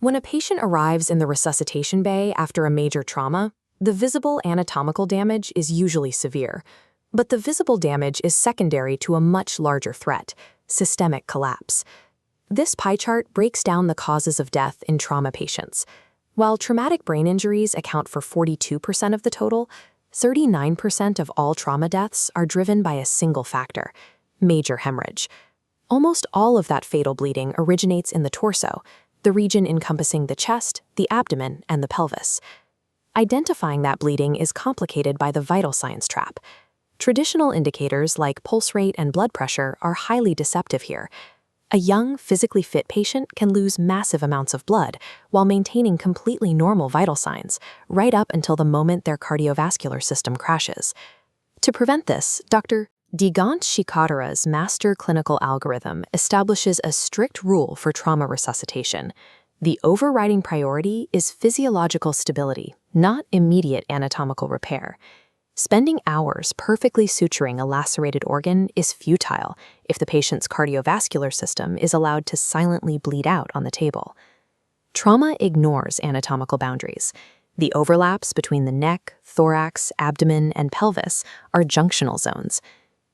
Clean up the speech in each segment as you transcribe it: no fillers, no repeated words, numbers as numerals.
When a patient arrives in the resuscitation bay after a major trauma, the visible anatomical damage is usually severe, but the visible damage is secondary to a much larger threat: systemic collapse. This pie chart breaks down the causes of death in trauma patients. While traumatic brain injuries account for 42% of the total, 39% of all trauma deaths are driven by a single factor: major hemorrhage. Almost all of that fatal bleeding originates in the torso, the region encompassing the chest, the abdomen, and the pelvis. Identifying that bleeding is complicated by the vital signs trap. Traditional indicators like pulse rate and blood pressure are highly deceptive here. A young, physically fit patient can lose massive amounts of blood while maintaining completely normal vital signs, right up until the moment their cardiovascular system crashes. To prevent this, Dr. Digant Shikadara's master clinical algorithm establishes a strict rule for trauma resuscitation. The overriding priority is physiological stability, not immediate anatomical repair. Spending hours perfectly suturing a lacerated organ is futile if the patient's cardiovascular system is allowed to silently bleed out on the table. Trauma ignores anatomical boundaries. The overlaps between the neck, thorax, abdomen, and pelvis are junctional zones.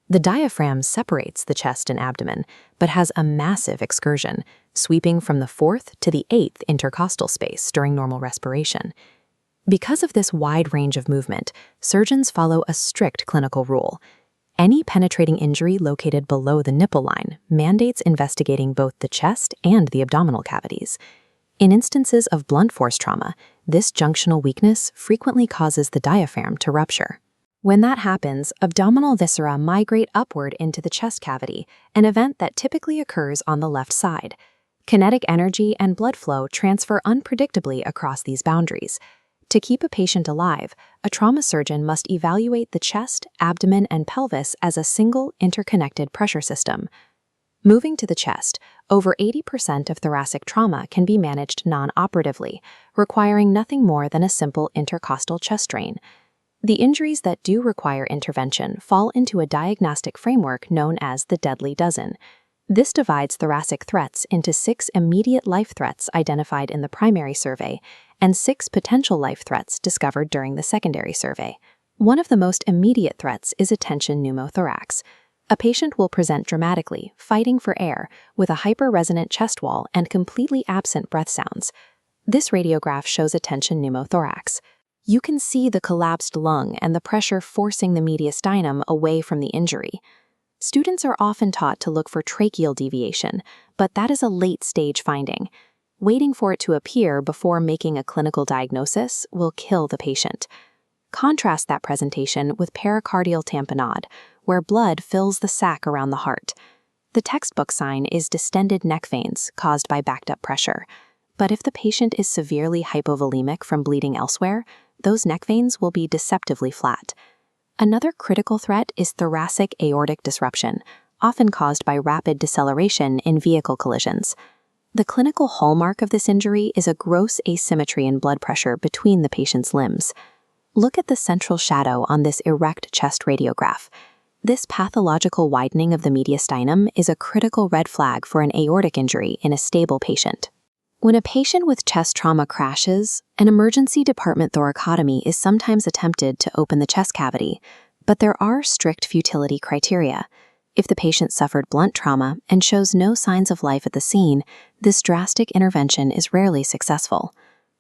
The diaphragm separates the chest and abdomen, but has a massive excursion, sweeping from the 4th to the 8th intercostal space during normal respiration. Because of this wide range of movement, surgeons follow a strict clinical rule. Any penetrating injury located below the nipple line mandates investigating both the chest and the abdominal cavities. In instances of blunt force trauma, this junctional weakness frequently causes the diaphragm to rupture. When that happens, abdominal viscera migrate upward into the chest cavity, an event that typically occurs on the left side. Kinetic energy and blood flow transfer unpredictably across these boundaries. To keep a patient alive, a trauma surgeon must evaluate the chest, abdomen, and pelvis as a single interconnected pressure system. Moving to the chest, over 80% of thoracic trauma can be managed non-operatively, requiring nothing more than a simple intercostal chest drain. The injuries that do require intervention fall into a diagnostic framework known as the deadly dozen. This divides thoracic threats into 6 immediate life threats identified in the primary survey and 6 potential life threats discovered during the secondary survey. One of the most immediate threats is a tension pneumothorax. A patient will present dramatically, fighting for air, with a hyperresonant chest wall and completely absent breath sounds. This radiograph shows a tension pneumothorax. You can see the collapsed lung and the pressure forcing the mediastinum away from the injury. Students are often taught to look for tracheal deviation, but that is a late-stage finding. Waiting for it to appear before making a clinical diagnosis will kill the patient. Contrast that presentation with pericardial tamponade, where blood fills the sac around the heart. The textbook sign is distended neck veins caused by backed-up pressure. But if the patient is severely hypovolemic from bleeding elsewhere, those neck veins will be deceptively flat. Another critical threat is thoracic aortic disruption, often caused by rapid deceleration in vehicle collisions. The clinical hallmark of this injury is a gross asymmetry in blood pressure between the patient's limbs. Look at the central shadow on this erect chest radiograph. This pathological widening of the mediastinum is a critical red flag for an aortic injury in a stable patient. When a patient with chest trauma crashes, an emergency department thoracotomy is sometimes attempted to open the chest cavity, but there are strict futility criteria. If the patient suffered blunt trauma and shows no signs of life at the scene, this drastic intervention is rarely successful.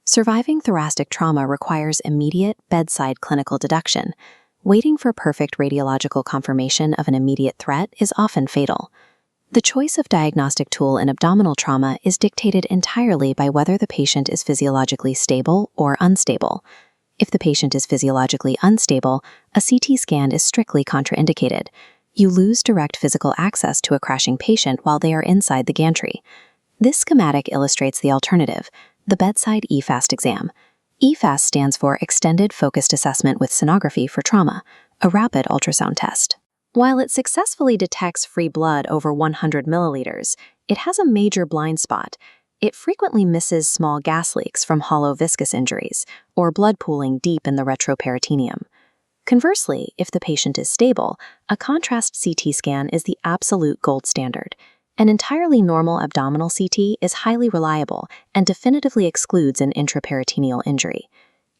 Surviving thoracic trauma requires immediate bedside clinical deduction. Waiting for perfect radiological confirmation of an immediate threat is often fatal. The choice of diagnostic tool in abdominal trauma is dictated entirely by whether the patient is physiologically stable or unstable. If the patient is physiologically unstable, a CT scan is strictly contraindicated. You lose direct physical access to a crashing patient while they are inside the gantry. This schematic illustrates the alternative, the bedside eFAST exam. eFAST stands for Extended Focused Assessment with Sonography for Trauma, a rapid ultrasound test. While it successfully detects free blood over 100 milliliters, it has a major blind spot. It frequently misses small gas leaks from hollow viscous injuries or blood pooling deep in the retroperitoneum. Conversely, if the patient is stable, a contrast CT scan is the absolute gold standard. An entirely normal abdominal CT is highly reliable and definitively excludes an intraperitoneal injury.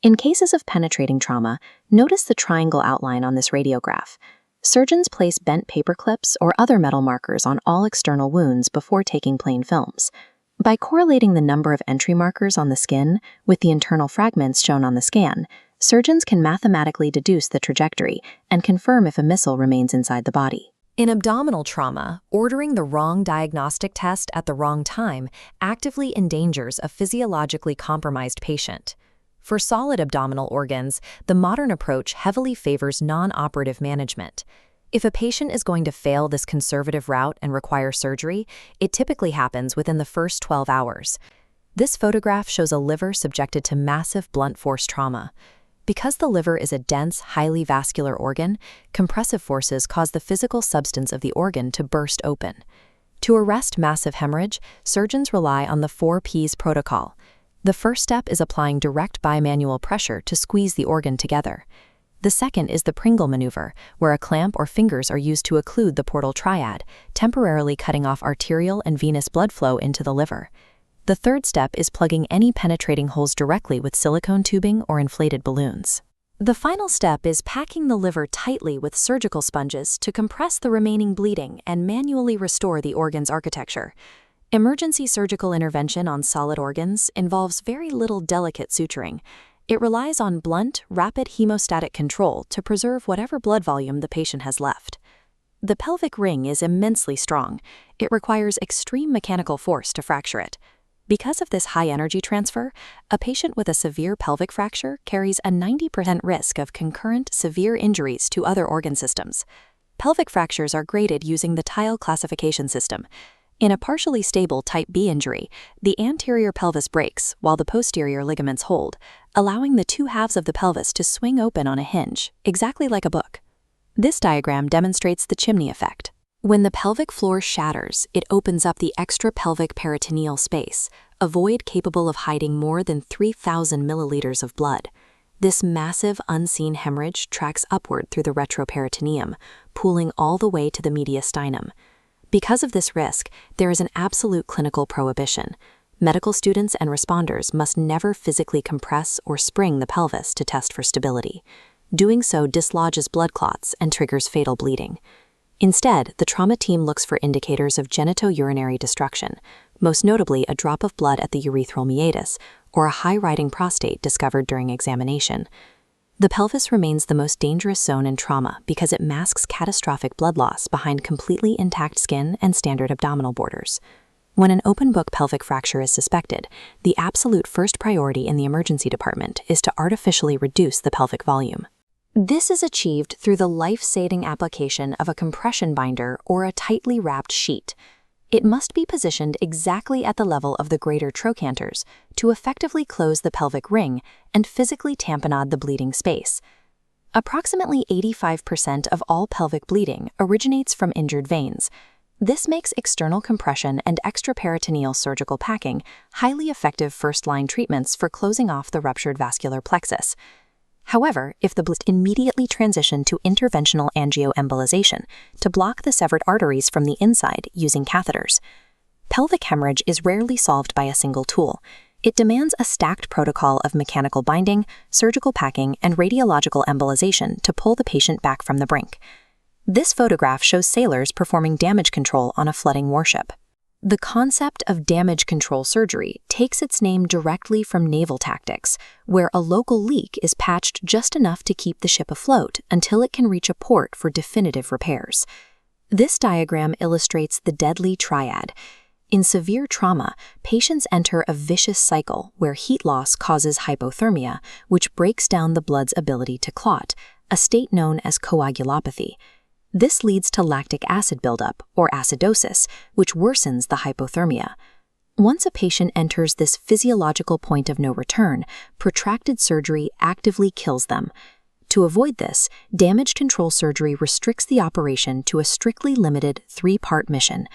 In cases of penetrating trauma, notice the triangle outline on this radiograph. Surgeons place bent paper clips or other metal markers on all external wounds before taking plain films. By correlating the number of entry markers on the skin with the internal fragments shown on the scan, surgeons can mathematically deduce the trajectory and confirm if a missile remains inside the body. In abdominal trauma, ordering the wrong diagnostic test at the wrong time actively endangers a physiologically compromised patient. For solid abdominal organs, the modern approach heavily favors non-operative management. If a patient is going to fail this conservative route and require surgery, it typically happens within the first 12 hours. This photograph shows a liver subjected to massive blunt force trauma. Because the liver is a dense, highly vascular organ, compressive forces cause the physical substance of the organ to burst open. To arrest massive hemorrhage, surgeons rely on the 4 Ps protocol. The first step is applying direct bimanual pressure to squeeze the organ together. The second is the Pringle maneuver, where a clamp or fingers are used to occlude the portal triad, temporarily cutting off arterial and venous blood flow into the liver. The third step is plugging any penetrating holes directly with silicone tubing or inflated balloons. The final step is packing the liver tightly with surgical sponges to compress the remaining bleeding and manually restore the organ's architecture. Emergency surgical intervention on solid organs involves very little delicate suturing. It relies on blunt, rapid hemostatic control to preserve whatever blood volume the patient has left. The pelvic ring is immensely strong. It requires extreme mechanical force to fracture it. Because of this high energy transfer, a patient with a severe pelvic fracture carries a 90% risk of concurrent severe injuries to other organ systems. Pelvic fractures are graded using the tile classification system. In a partially stable type B injury, the anterior pelvis breaks while the posterior ligaments hold, allowing the 2 halves of the pelvis to swing open on a hinge, exactly like a book. This diagram demonstrates the chimney effect. When the pelvic floor shatters, it opens up the extrapelvic peritoneal space, a void capable of hiding more than 3,000 milliliters of blood. This massive unseen hemorrhage tracks upward through the retroperitoneum, pooling all the way to the mediastinum. Because of this risk, there is an absolute clinical prohibition. Medical students and responders must never physically compress or spring the pelvis to test for stability. Doing so dislodges blood clots and triggers fatal bleeding. Instead, the trauma team looks for indicators of genitourinary destruction, most notably a drop of blood at the urethral meatus or a high-riding prostate discovered during examination. The pelvis remains the most dangerous zone in trauma because it masks catastrophic blood loss behind completely intact skin and standard abdominal borders. When an open-book pelvic fracture is suspected, the absolute first priority in the emergency department is to artificially reduce the pelvic volume. This is achieved through the life-saving application of a compression binder or a tightly wrapped sheet. It must be positioned exactly at the level of the greater trochanters to effectively close the pelvic ring and physically tamponade the bleeding space. Approximately 85% of all pelvic bleeding originates from injured veins. This makes external compression and extraperitoneal surgical packing highly effective first-line treatments for closing off the ruptured vascular plexus. However, if the bleed immediately transition to interventional angioembolization to block the severed arteries from the inside using catheters. Pelvic hemorrhage is rarely solved by a single tool. It demands a stacked protocol of mechanical binding, surgical packing, and radiological embolization to pull the patient back from the brink. This photograph shows sailors performing damage control on a flooding warship. The concept of damage control surgery takes its name directly from naval tactics, where a local leak is patched just enough to keep the ship afloat until it can reach a port for definitive repairs. This diagram illustrates the deadly triad. In severe trauma, patients enter a vicious cycle where heat loss causes hypothermia, which breaks down the blood's ability to clot, a state known as coagulopathy. This leads to lactic acid buildup, or acidosis, which worsens the hypothermia. Once a patient enters this physiological point of no return, protracted surgery actively kills them. To avoid this, damage control surgery restricts the operation to a strictly limited 3-part mission: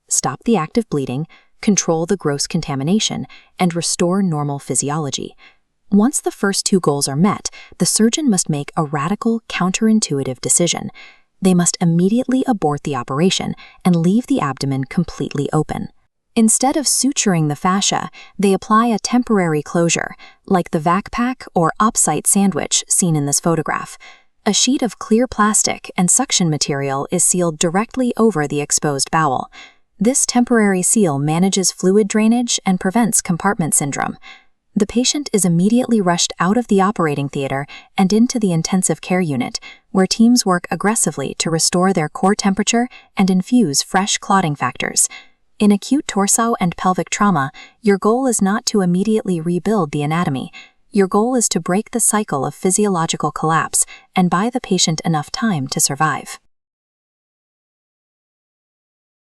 stop the active bleeding, control the gross contamination, and restore normal physiology. Once the first 2 goals are met, the surgeon must make a radical, counterintuitive decision. they must immediately abort the operation and leave the abdomen completely open. Instead of suturing the fascia, they apply a temporary closure, like the vac pack or opsite sandwich seen in this photograph. A sheet of clear plastic and suction material is sealed directly over the exposed bowel. This temporary seal manages fluid drainage and prevents compartment syndrome. The patient is immediately rushed out of the operating theater and into the intensive care unit, where teams work aggressively to restore their core temperature and infuse fresh clotting factors. In acute torso and pelvic trauma, your goal is not to immediately rebuild the anatomy. Your goal is to break the cycle of physiological collapse and buy the patient enough time to survive.